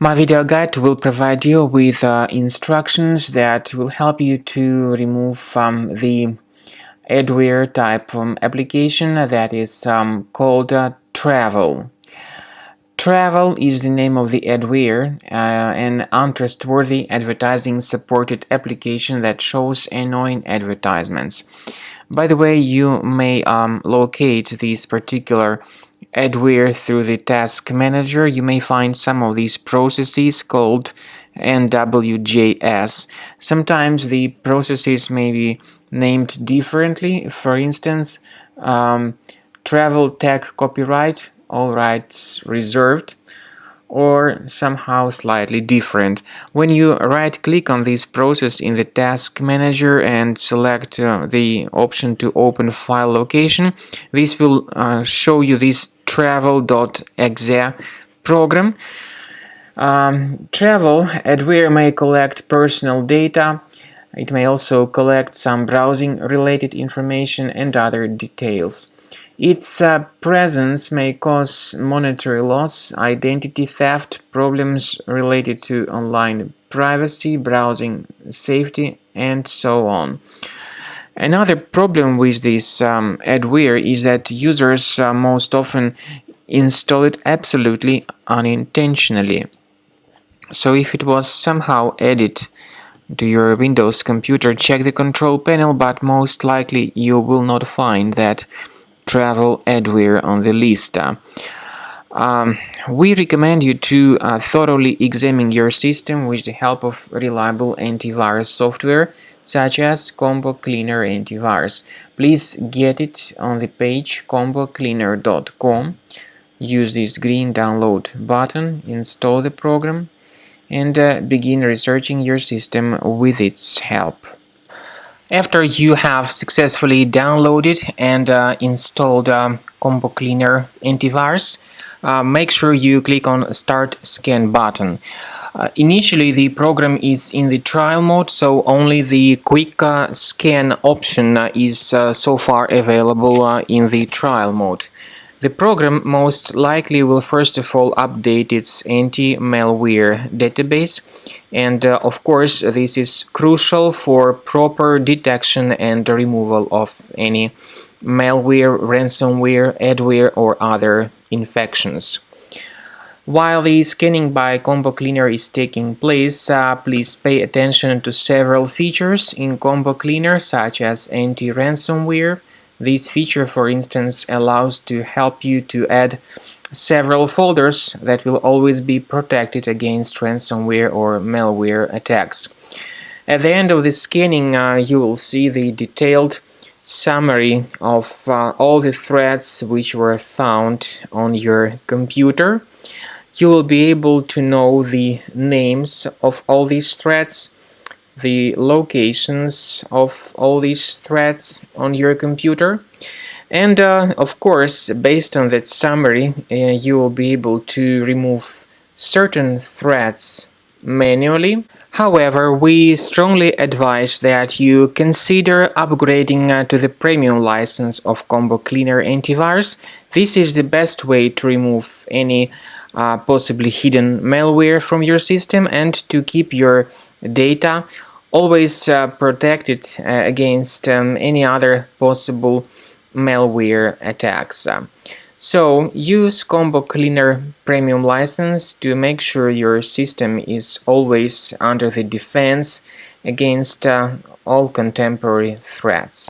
My video guide will provide you with instructions that will help you to remove the adware type application that is called Travel. Travel is the name of the adware, an untrustworthy advertising supported application that shows annoying advertisements. By the way, you may locate this particular adware through the task manager. You may find some of these processes called NWJS. Sometimes the processes may be named differently. For instance, travel tag copyright, all rights reserved, or somehow slightly different. When you right-click on this process in the task manager and select the option to open file location, this will show you this Travel.exe program. Travel adware may collect personal data. It may also collect some browsing-related information and other details. Its presence may cause monetary loss, identity theft, problems related to online privacy, browsing safety, and so on. Another problem with this adware is that users most often install it absolutely unintentionally. So if it was somehow added to your Windows computer, check the control panel, but most likely you will not find that Travel adware on the list. We recommend you to thoroughly examine your system with the help of reliable antivirus software such as Combo Cleaner Antivirus. Please get it on the page combocleaner.com. Use this green download button, install the program, and begin researching your system with its help. After you have successfully downloaded and installed Combo Cleaner Antivirus, make sure you click on Start Scan button. Initially, the program is in the trial mode, so only the quick scan option is so far available in the trial mode. The program most likely will first of all update its anti-malware database, and of course this is crucial for proper detection and removal of any malware, ransomware, adware, or other infections. While the scanning by Combo Cleaner is taking place, please pay attention to several features in Combo Cleaner, such as anti-ransomware. This feature, for instance, allows to help you to add several folders that will always be protected against ransomware or malware attacks. At the end of the scanning, you will see the detailed summary of all the threads which were found on your computer. You will be able to know the names of all these threads, the locations of all these threads on your computer, and of course, based on that summary, you will be able to remove certain threads manually. However, we strongly advise that you consider upgrading to the premium license of Combo Cleaner Antivirus. This is the best way to remove any possibly hidden malware from your system and to keep your data always protected against any other possible malware attacks. So use Combo Cleaner Premium license to make sure your system is always under the defense against all contemporary threats.